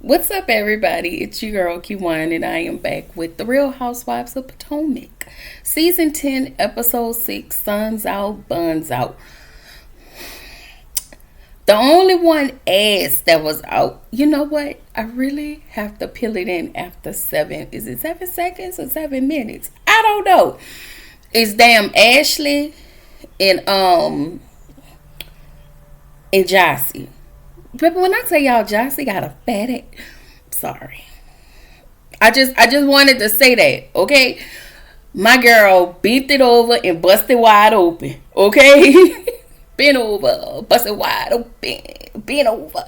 What's up, everybody? It's your girl Q1, and I am back with The Real Housewives of Potomac. Season 10, Episode 6, Suns Out, Buns Out. The only one ass that was out, you know what? I really have to peel it in after 7. Is it 7 seconds or 7 minutes? I don't know. It's damn Ashley and Jossie. But when I tell y'all Jossie got a fat ass, sorry. I just wanted to say that, okay? My girl beat it over and busted wide open, okay? Bent over, busted wide open, bent over.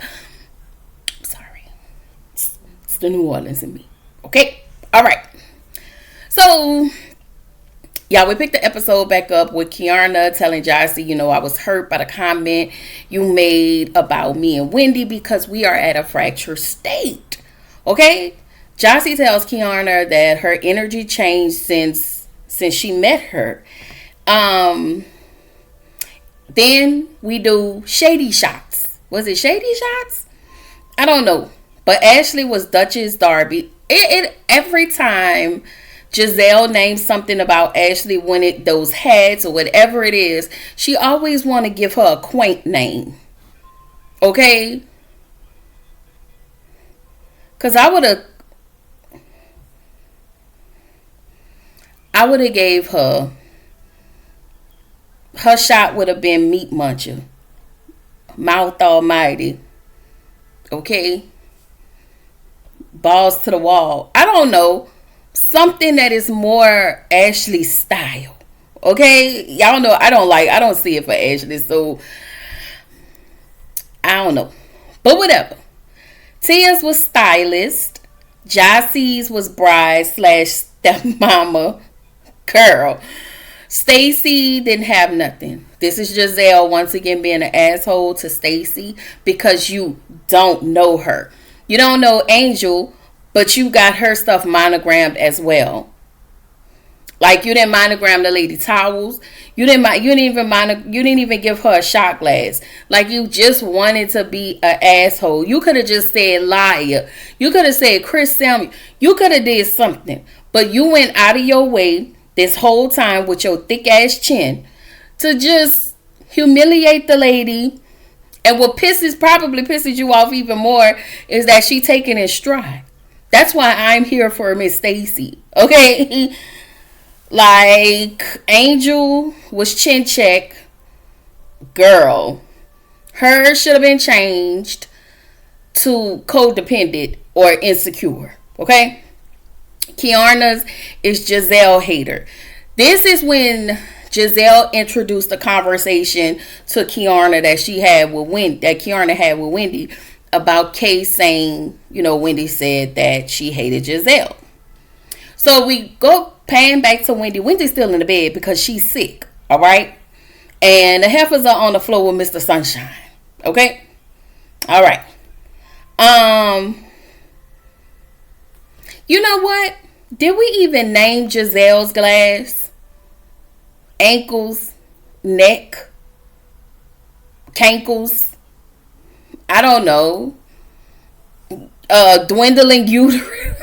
Sorry. It's the New Orleans in me, okay? All right. So, yeah, we picked the episode back up with Kiana telling Jossie, I was hurt by the comment you made about me and Wendy because we are at a fractured state. Okay? Jossie tells Kiana that her energy changed since she met her. Then we do shady shots. Was it shady shots? I don't know. But Ashley was Duchess Darby. It every time Giselle names something about Ashley when those hats or whatever it is, she always want to give her a quaint name. Okay? Cause I would have gave her shot would have been meat muncher. Mouth almighty. Okay? Balls to the wall. I don't know. Something that is more Ashley style. Okay? Y'all know I don't see it for Ashley, so I don't know. But whatever. Tia's was stylist. Jossie's was bride / stepmama. Girl. Stacy didn't have nothing. This is Giselle once again being an asshole to Stacy because you don't know her. You don't know Angel, but you got her stuff monogrammed as well. Like you didn't monogram the lady towels. You didn't even give her a shot glass. Like you just wanted to be an asshole. You could have just said liar. You could have said Chris Samuel. You could have did something. But you went out of your way this whole time with your thick ass chin to just humiliate the lady. And what probably pisses you off even more is that she taking it stride. That's why I'm here for Miss Stacy. Okay? Like, Angel was chin check. Girl. Her should have been changed to codependent or insecure. Okay? Kiana's is Giselle hater. This is when Giselle introduced the conversation to Kiana that Kiana had with Wendy about Kay saying, Wendy said that she hated Giselle. So we go pan back to Wendy. Wendy's still in the bed because she's sick. All right. And the heifers are on the floor with Mr. Sunshine. Okay. All right. You know what? Did we even name Giselle's glass? Ankles, neck, cankles. I don't know. Dwindling uterus.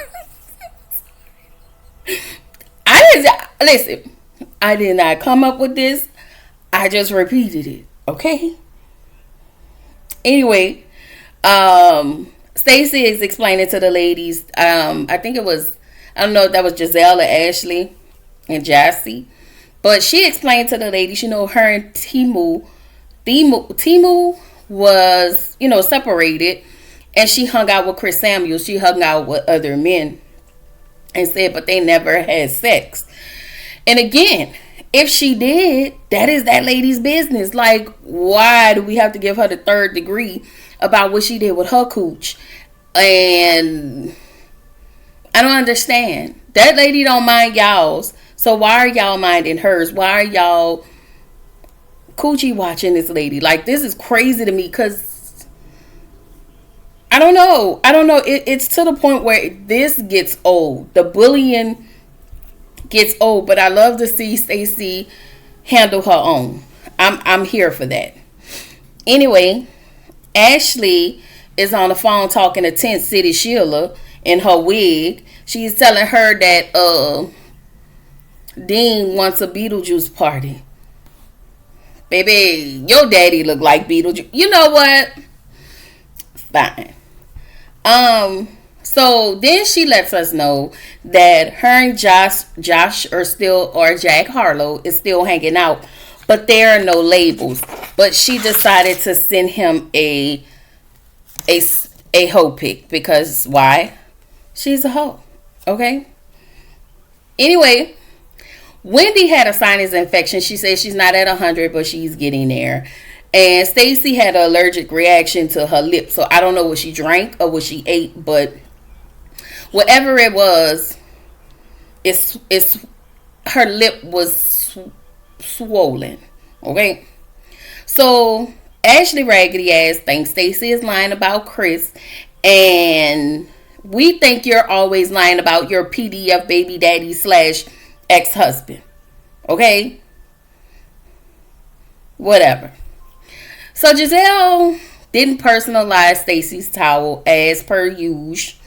I did not come up with this. I just repeated it. Okay? Anyway, Stacey is explaining to the ladies, I think it was, I don't know if that was Giselle or Ashley and Jossie, but she explained to the ladies, her and Timu was, separated, and she hung out with Chris Samuel. She hung out with other men and said, but they never had sex. And again, if she did, that is that lady's business. Like, why do we have to give her the 3rd degree about what she did with her cooch? And I don't understand. That lady don't mind y'all's. So why are y'all minding hers? Why are y'all coochie watching this lady? Like, this is crazy to me because I don't know. It's to the point where this gets old. The bullying gets old. But I love to see Stacey handle her own. I'm here for that. Anyway, Ashley is on the phone talking to Tent City Sheila in her wig. She's telling her that Dean wants a Beetlejuice party. Baby, your daddy look like Beetlejuice. You know what? Fine. So then she lets us know that her and Josh are still, or Jack Harlow is still hanging out, but there are no labels. But she decided to send him a hoe pic because why? She's a hoe. Okay. Anyway, Wendy had a sinus infection. She says she's not at 100, but she's getting there. And Stacy had an allergic reaction to her lip. So I don't know what she drank or what she ate, but whatever it was, it's her lip was swollen. Okay. So Ashley Raggedy Ass thinks Stacy is lying about Chris, and we think you're always lying about your PDF baby daddy / ex-husband. Okay? Whatever. So Giselle didn't personalize Stacy's towel as per usual.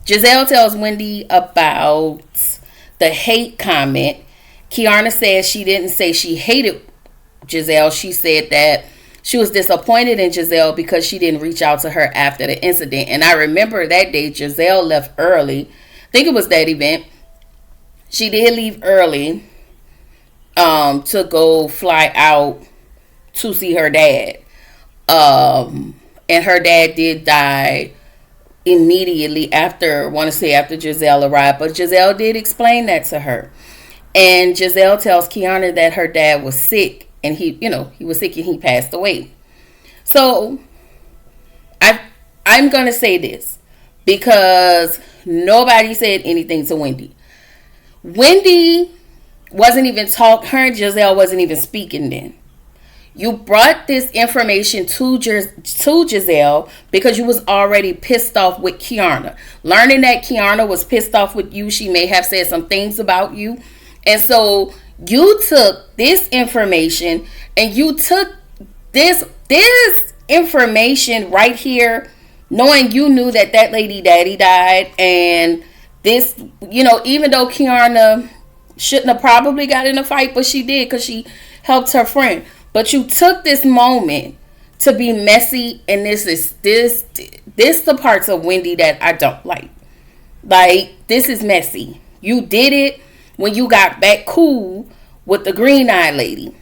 Giselle tells Wendy about the hate comment. Kiana says she didn't say she hated Giselle. She said that she was disappointed in Giselle because she didn't reach out to her after the incident. And I remember that day Giselle left early. I think it was that event. She did leave early to go fly out to see her dad. And her dad did die immediately after, after Giselle arrived. But Giselle did explain that to her. And Giselle tells Kiana that her dad was sick. And he was sick and he passed away. So I'm going to say this because nobody said anything to Wendy. Wendy wasn't even her and Giselle wasn't even speaking then. You brought this information to Giselle because you was already pissed off with Kiana. Learning that Kiana was pissed off with you, she may have said some things about you. And so you took this information and you took this information right here, knowing you knew that lady daddy died, and this, even though Kiana shouldn't have probably got in a fight, but she did because she helped her friend. But you took this moment to be messy, and this the parts of Wendy that I don't like. Like, this is messy. You did it when you got back cool with the green-eyed lady.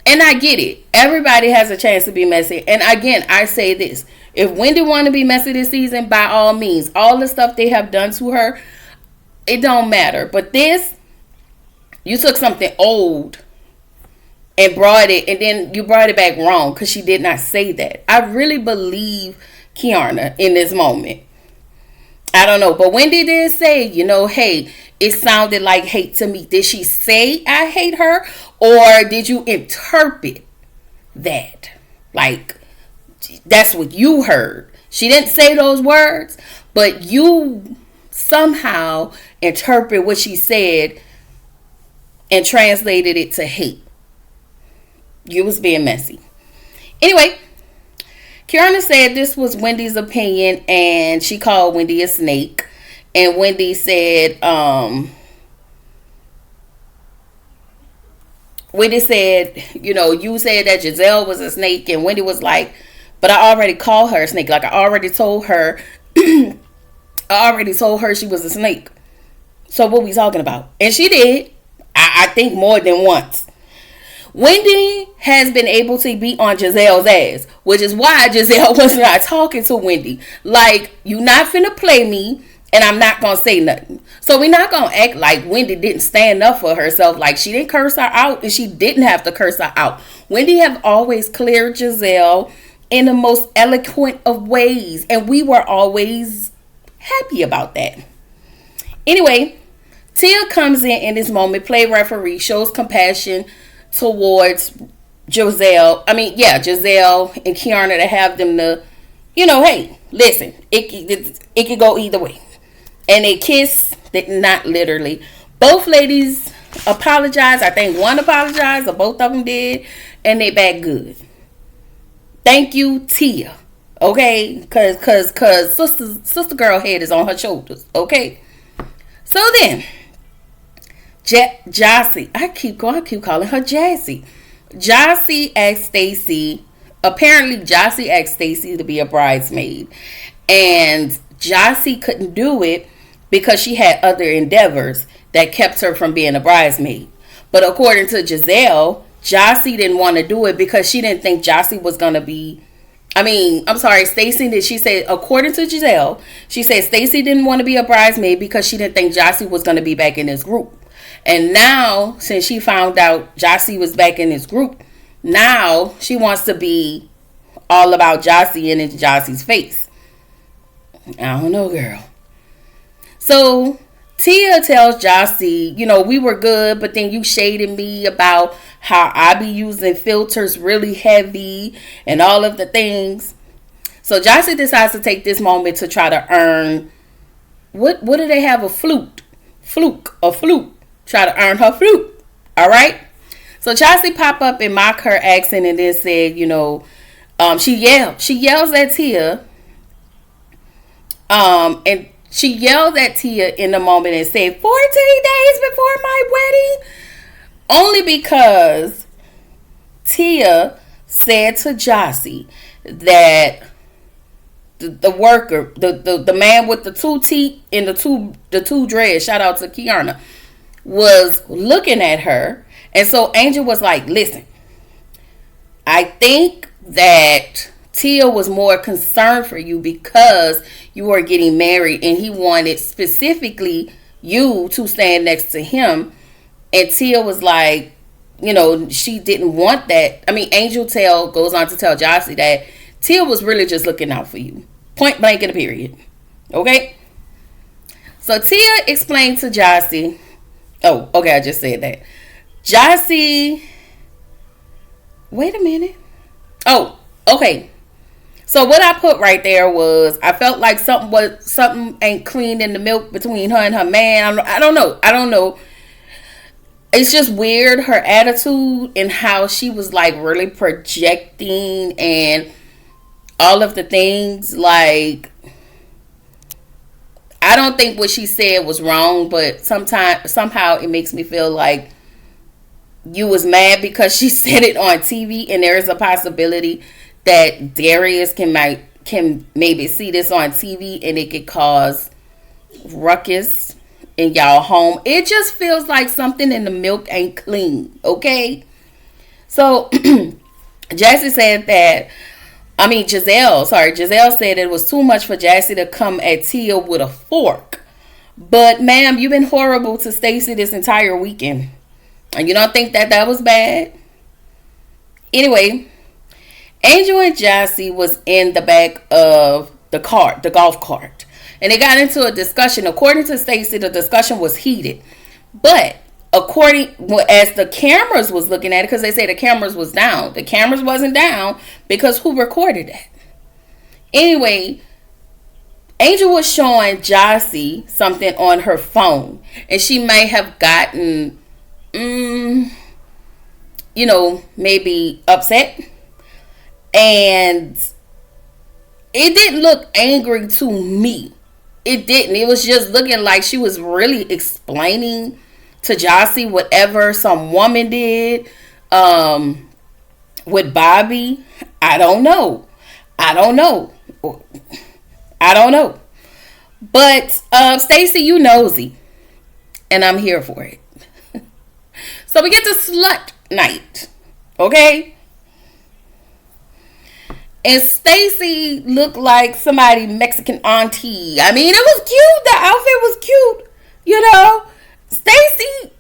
And I get it. Everybody has a chance to be messy. And again, I say this. If Wendy want to be messy this season, by all means. All the stuff they have done to her, it don't matter. But this, you took something old and brought it, and then you brought it back wrong because she did not say that. I really believe Kiana in this moment. I don't know. But Wendy did say, hey, it sounded like hate to me. Did she say I hate her? Or did you interpret that? Like, that's what you heard. She didn't say those words, but you somehow interpret what she said and translated it to hate. You was being messy. Anyway, Kiana said this was Wendy's opinion, and she called Wendy a snake. And Wendy said, you said that Giselle was a snake, and Wendy was like, but I already called her a snake. Like, I already told her she was a snake. So what we talking about? And she did. I think more than once. Wendy has been able to be on Giselle's ass, which is why Giselle was not talking to Wendy. Like, you not finna play me, and I'm not gonna say nothing. So we're not gonna act like Wendy didn't stand up for herself. Like, she didn't curse her out, and she didn't have to curse her out. Wendy have always cleared Giselle in the most eloquent of ways, and we were always happy about that. Anyway, Tia comes in this moment, play referee, shows compassion towards Giselle and Kiana to have them to, hey, listen, it could go either way. And they kiss, not literally. Both ladies apologized. I think one apologized, or both of them did, and they back good. Thank you, Tia. Okay, cause sister girl head is on her shoulders. Okay, so then Jossie, I keep calling her Jassy. Jossie asked Stacy. Apparently, Jossie asked Stacy to be a bridesmaid, and Jossie couldn't do it because she had other endeavors that kept her from being a bridesmaid. But according to Giselle, Jossie didn't want to do it because she didn't think Jossie was gonna be. I'm sorry, Stacy did. She said, according to Giselle, she said Stacy didn't want to be a bridesmaid because she didn't think Jossie was going to be back in this group. And now, since she found out Jossie was back in this group, now she wants to be all about Jossie and in Jossie's face. I don't know, girl. So Tia tells Jossie, we were good, but then you shaded me about how I be using filters really heavy and all of the things. So Jossie decides to take this moment to try to earn, what do they have? A flute. Try to earn her flute. All right. So Jossie pop up and mock her accent and then said, she yells at Tia. And she yelled at Tia in the moment and said, 14 days before my wedding. Only because Tia said to Jossie that the worker, the man with the two teeth and the two dreads, shout out to Kiana, was looking at her. And so Angel was like, listen, I think that Tia was more concerned for you because you were getting married and he wanted specifically you to stand next to him. And Tia was like, she didn't want that. Angel goes on to tell Jossie that Tia was really just looking out for you. Point blank in a period. Okay? So Tia explained to Jossie. Oh, okay, I just said that. Jossie. Wait a minute. Oh, okay. So what I put right there was I felt like something ain't clean in the milk between her and her man. I don't know. It's just weird, her attitude and how she was like really projecting and all of the things. Like, I don't think what she said was wrong, but somehow it makes me feel like you was mad because she said it on TV, and there is a possibility that Darius can maybe see this on TV and it could cause ruckus in y'all home. It just feels like something in the milk ain't clean, okay? So Giselle said it was too much for Jossie to come at Tia with a fork. But ma'am, you've been horrible to Stacy this entire weekend. And you don't think that was bad? Anyway, Angel and Jossie was in the back of the golf cart. And they got into a discussion. According to Stacy, the discussion was heated. But as the cameras was looking at it, because they say the cameras was down. The cameras wasn't down because who recorded that? Anyway, Angel was showing Jossie something on her phone. And she may have gotten, maybe upset. And it didn't look angry to me. It didn't. It was just looking like she was really explaining to Jossie whatever some woman did with Bobby. I don't know. But Stacy, you nosy. And I'm here for it. So we get to slut night. Okay? And Stacy looked like somebody Mexican auntie. It was cute. The outfit was cute. Stacy.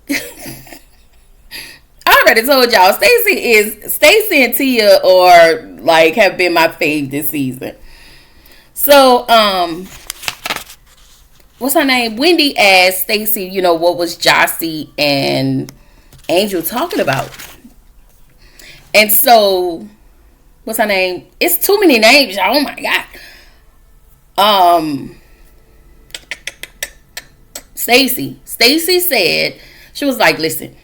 I already told y'all. Stacy and Tia have been my fave this season. So, what's her name? Wendy asked Stacy, what was Jossie and Angel talking about? And so, what's her name? It's too many names, y'all. Oh my God. Stacy said, she was like, listen,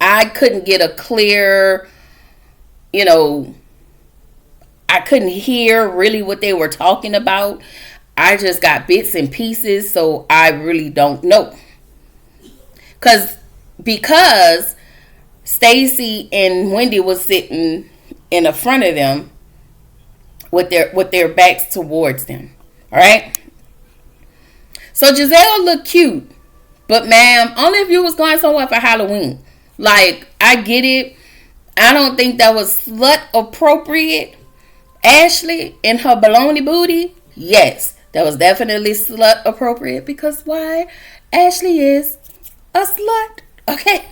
I couldn't get a clear, I couldn't hear really what they were talking about. I just got bits and pieces, so I really don't know. Because Stacy and Wendy was sitting in the front of them with their backs towards them. All right. So Giselle looked cute, but ma'am, only if you was going somewhere for Halloween. Like, I get it. I don't think that was slut appropriate. Ashley and her baloney booty, yes, that was definitely slut appropriate, because why? Ashley is a slut. Okay.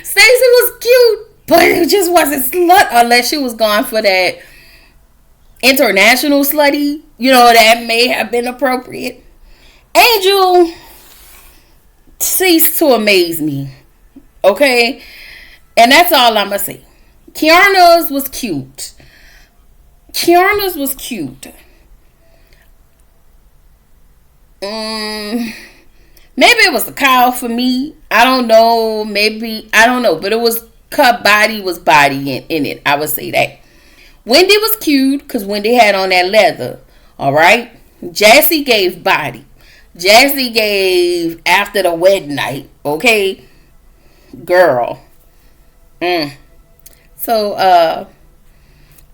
Stacey was cute, but it just wasn't slut unless she was going for that international slutty. You know, that may have been appropriate. Angel ceased to amaze me. Okay? And that's all I'm going to say. Kiana's was cute. Maybe it was the cow for me. I don't know. But it was, her body was body in it. I would say that. Wendy was cute because Wendy had on that leather. All right. Jassy gave body. Jassy gave after the wedding night. Okay. Girl. So,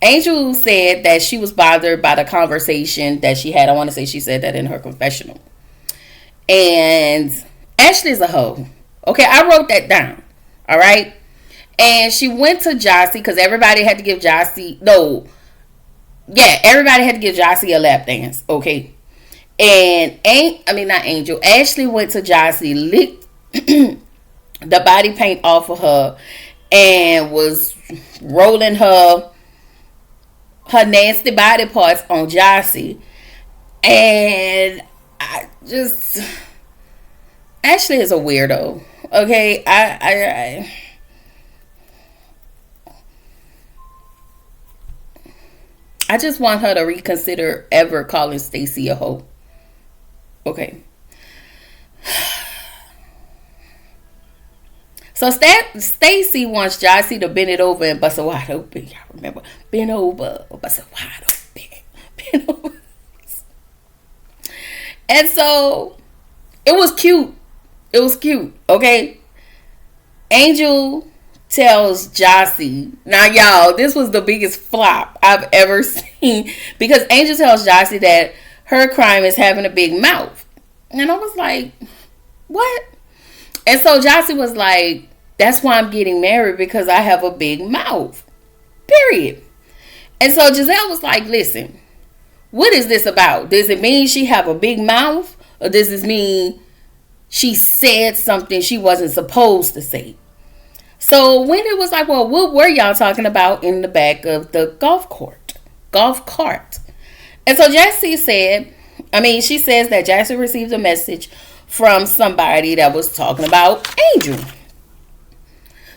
Angel said that she was bothered by the conversation that she had. I want to say she said that in her confessional. And Ashley's a hoe. Okay, I wrote that down. All right. And she went to Jossie because everybody had to give Jossie. Everybody had to give Jossie a lap dance. Okay. And not Angel. Ashley went to Jossie, licked the body paint off of her, and was rolling her nasty body parts on Jossie. And Ashley is a weirdo. Okay, I just want her to reconsider ever calling Stacy a hoe. Okay. So Stacy wants Jossie to bend it over and bust it wide open. Y'all remember? Bend over, bust it wide open. Bend over. And so it was cute. Okay. Angel tells Jossie. Now, y'all, this was the biggest flop I've ever seen, because Angel tells Jossie that her crime is having a big mouth. And I was like, what? And so Jossie was like, that's why I'm getting married, because I have a big mouth. Period. And so Giselle was like, listen, what is this about? Does it mean she have a big mouth? Or does this mean she said something she wasn't supposed to say? So Wendy was like, well, what were y'all talking about in the back of the golf cart? And so she says that Jossie received a message from somebody that was talking about Angel.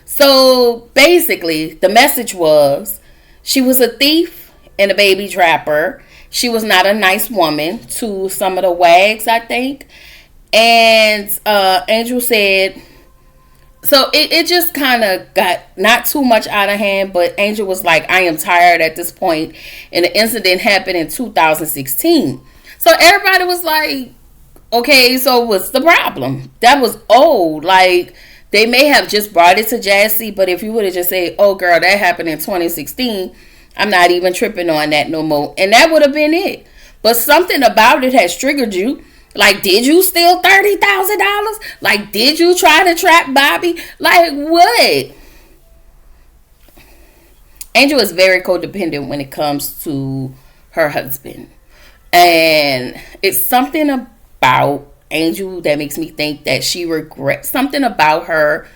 So basically, the message was she was a thief and a baby trapper. She was not a nice woman to some of the wags, I think. And Angel said, so it just kind of got not too much out of hand, but Angel was like, I am tired at this point. And the incident happened in 2016. So everybody was like, okay, so what's the problem? That was old. Like, they may have just brought it to Jossie, but if you would have just said, oh, girl, that happened in 2016, I'm not even tripping on that no more. And that would have been it. But something about it has triggered you. Like, did you steal $30,000? Like, did you try to trap Bobby? Like, what? Angel is very codependent when it comes to her husband. And it's something about Angel that makes me think that she regrets something about her.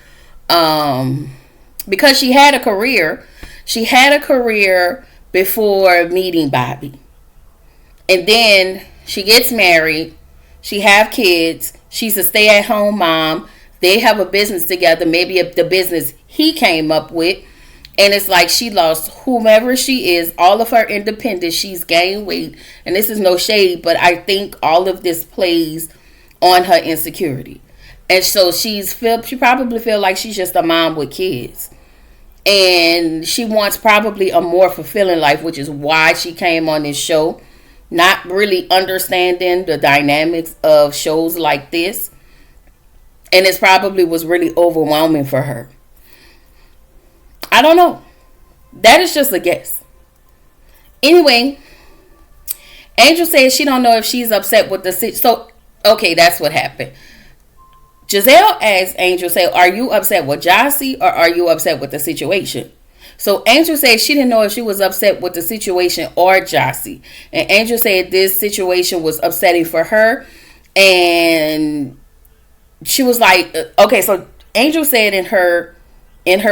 Because she had a career. She had a career before meeting Bobby. And then she gets married. She have kids. She's a stay-at-home mom. They have a business together. Maybe the business he came up with. And it's like she lost whomever she is, all of her independence. She's gained weight. And this is no shade, but I think all of this plays on her insecurity. And so she probably feel like she's just a mom with kids. And she wants probably a more fulfilling life, which is why she came on this show. Not really understanding the dynamics of shows like this. And it probably was really overwhelming for her. I don't know. That is just a guess. Anyway, Angel says she don't know if she's upset with the situation. So, okay, that's what happened. Giselle asked Angel, say, are you upset with Jossie or are you upset with the situation? So Angel said she didn't know if she was upset with the situation or Jossie. And Angel said this situation was upsetting for her. And she was like, okay, so Angel said in her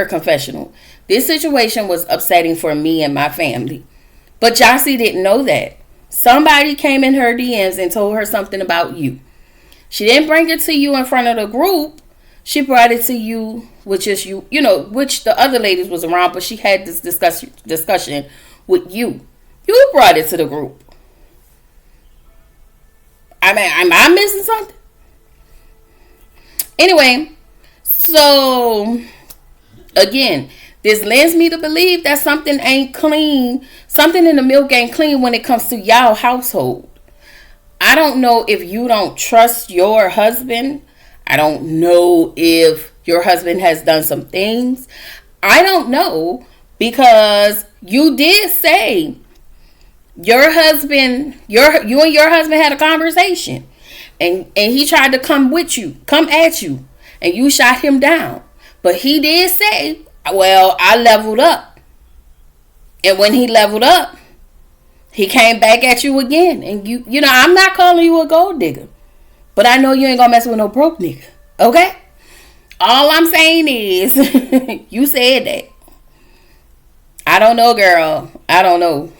confessional, this situation was upsetting for me and my family. But Jossie didn't know that. Somebody came in her DMs and told her something about you. She didn't bring it to you in front of the group. She brought it to you, which is which the other ladies was around, but she had this discussion with you. You brought it to the group. I mean, am I missing something? Anyway, so again, this lends me to believe that something ain't clean. Something in the milk ain't clean when it comes to y'all household. I don't know if you don't trust your husband. I don't know if your husband has done some things. I don't know, because you did say your husband, you and your husband had a conversation, and he tried to come at you, and you shot him down. But he did say, well, I leveled up. And when he leveled up, he came back at you again. And you know, I'm not calling you a gold digger, but I know you ain't gonna mess with no broke nigga. Okay? All I'm saying is, you said that. I don't know, girl. I don't know.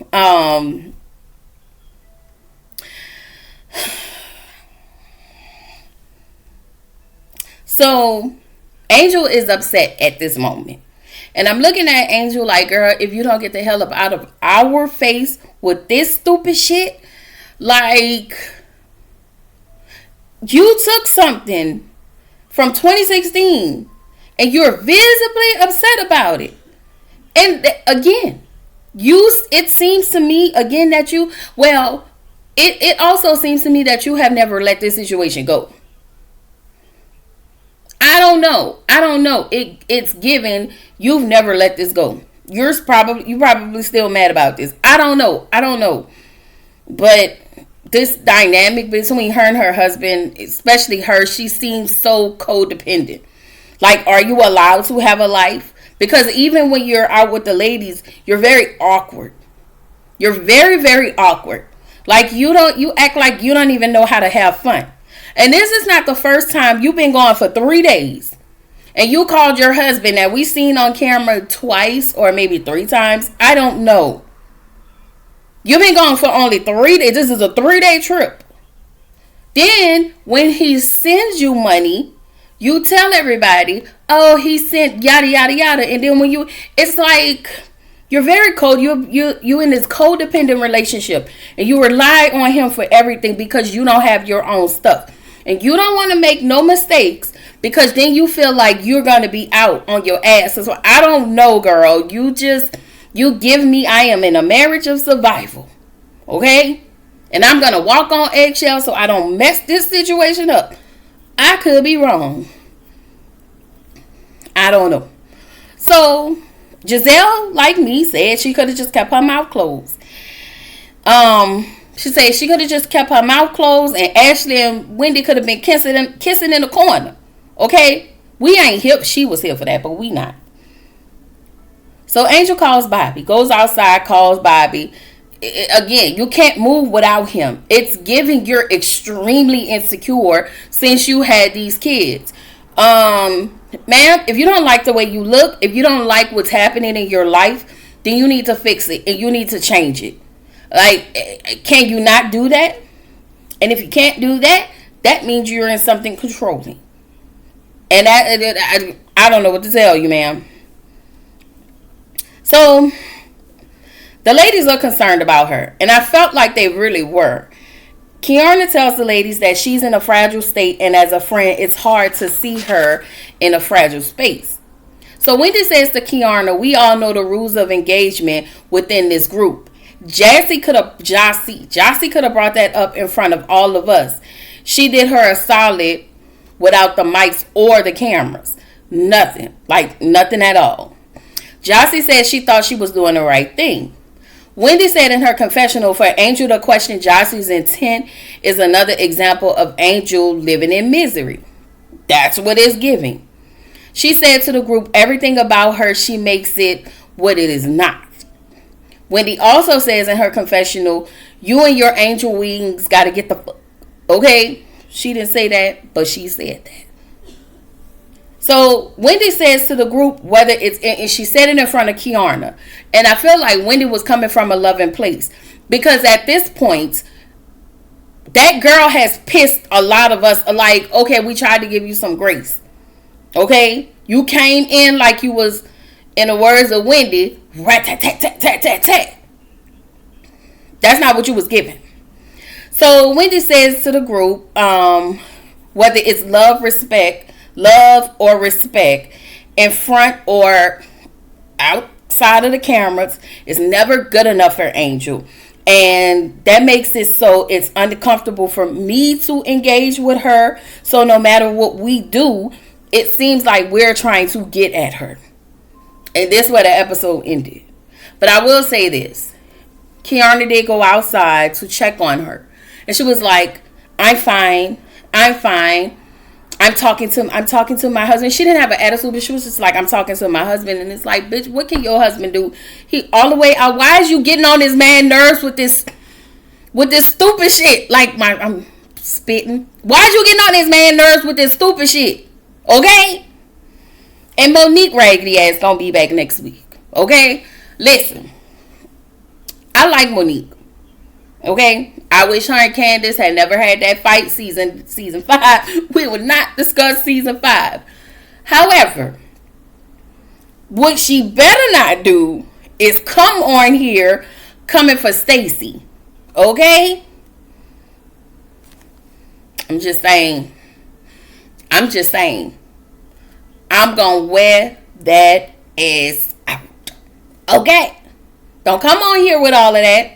So, Angel is upset at this moment. And I'm looking at Angel like, girl, if you don't get the hell up out of our face with this stupid shit, like, you took something from 2016 and you're visibly upset about it. And again, it seems to me again that it also seems to me that you have never let this situation go. I don't know. It's given you've never let this go. You probably still mad about this. I don't know. But this dynamic between her and her husband, especially her, she seems so codependent. Like, are you allowed to have a life? Because even when you're out with the ladies, you're very awkward. You're very, very awkward. Like, you act like you don't even know how to have fun. And this is not the first time. You've been gone for 3 days. And you called your husband that we seen on camera twice or maybe 3 times. I don't know. You've been gone for only 3 days. This is a 3-day trip. Then when he sends you money, you tell everybody, oh, he sent yada, yada, yada. And then when it's like, you're very cold. You in this codependent relationship. And you rely on him for everything because you don't have your own stuff. And you don't want to make no mistakes because then you feel like you're going to be out on your ass. So I don't know, girl. You give me, I am in a marriage of survival. Okay? And I'm going to walk on eggshells so I don't mess this situation up. I could be wrong. I don't know. So Giselle, like me, said she could have just kept her mouth closed. She said she could have just kept her mouth closed and Ashley and Wendy could have been kissing in the corner. Okay? We ain't here. She was here for that, but we not. So Angel calls Bobby. Goes outside, calls Bobby. Again, you can't move without him. It's giving you're extremely insecure since you had these kids. Ma'am, if you don't like the way you look, if you don't like what's happening in your life, then you need to fix it and you need to change it. Like, can you not do that? And if you can't do that, that means you're in something controlling. And I don't know what to tell you, ma'am. So, the ladies are concerned about her. And I felt like they really were. Kiana tells the ladies that she's in a fragile state. And as a friend, it's hard to see her in a fragile space. So Wendy says to Kiana, we all know the rules of engagement within this group. Jossie could have brought that up in front of all of us. She did her a solid without the mics or the cameras. Nothing. Like nothing at all. Jossie said she thought she was doing the right thing. Wendy said in her confessional, for Angel to question Jossie's intent is another example of Angel living in misery. That's what it's giving. She said to the group, everything about her, she makes it what it is not. Wendy also says in her confessional, you and your angel wings got to get the fuck. Okay? She didn't say that, but she said that. So Wendy says to the group, whether it's, and she said it in front of Kiana. And I feel like Wendy was coming from a loving place. Because at this point, that girl has pissed a lot of us. Like, okay, we tried to give you some grace. Okay? You came in like you was, in the words of Wendy, rat-tat-tat-tat-tat-tat-tat. That's not what you was given. So Wendy says to the group, whether it's love or respect, in front or outside of the cameras, is never good enough for Angel. And that makes it so it's uncomfortable for me to engage with her. So no matter what we do, it seems like we're trying to get at her. And this is where the episode ended. But I will say this. Kiana did go outside to check on her. And she was like, I'm fine. I'm talking to my husband. She didn't have an attitude, but she was just like, I'm talking to my husband. And it's like, bitch, what can your husband do? He all the way out. Why is you getting on this man's nerves with this stupid shit? Like, I'm spitting. Why is you getting on this man's nerves with this stupid shit? Okay? And Monique raggedy ass gonna be back next week. Okay? Listen. I like Monique. Okay? I wish her and Candace had never had that fight season 5. We would not discuss season 5. However, what she better not do is come on here coming for Stacey. Okay? I'm just saying. I'm gonna wear that ass out. Okay? Don't come on here with all of that.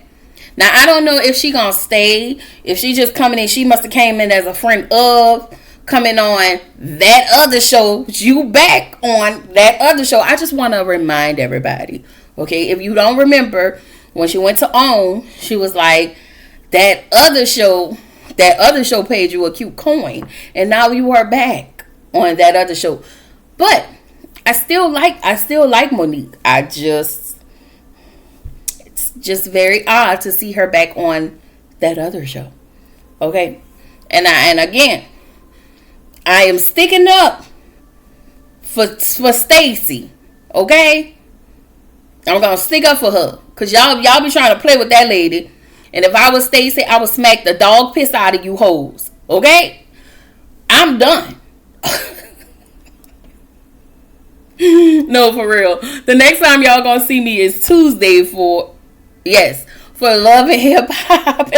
Now, I don't know if she gonna stay. If she just coming in, she must have came in as a friend of coming on that other show. You back on that other show. I just want to remind everybody, okay? If you don't remember, when she went to OWN, she was like, that other show paid you a cute coin. And now you are back on that other show. But I still like Monique. It's just very odd to see her back on that other show. Okay? And again, I am sticking up for Stacey. Okay? I'm gonna stick up for her. Cause y'all be trying to play with that lady. And if I was Stacey, I would smack the dog piss out of you hoes. Okay? I'm done. No, for real. The next time y'all gonna see me is Tuesday for Love and Hip Hop.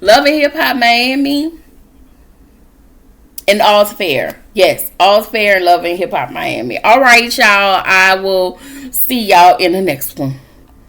Love and Hip Hop Miami. And All's Fair. Yes, All's Fair and Love and Hip Hop Miami. All right, y'all. I will see y'all in the next one.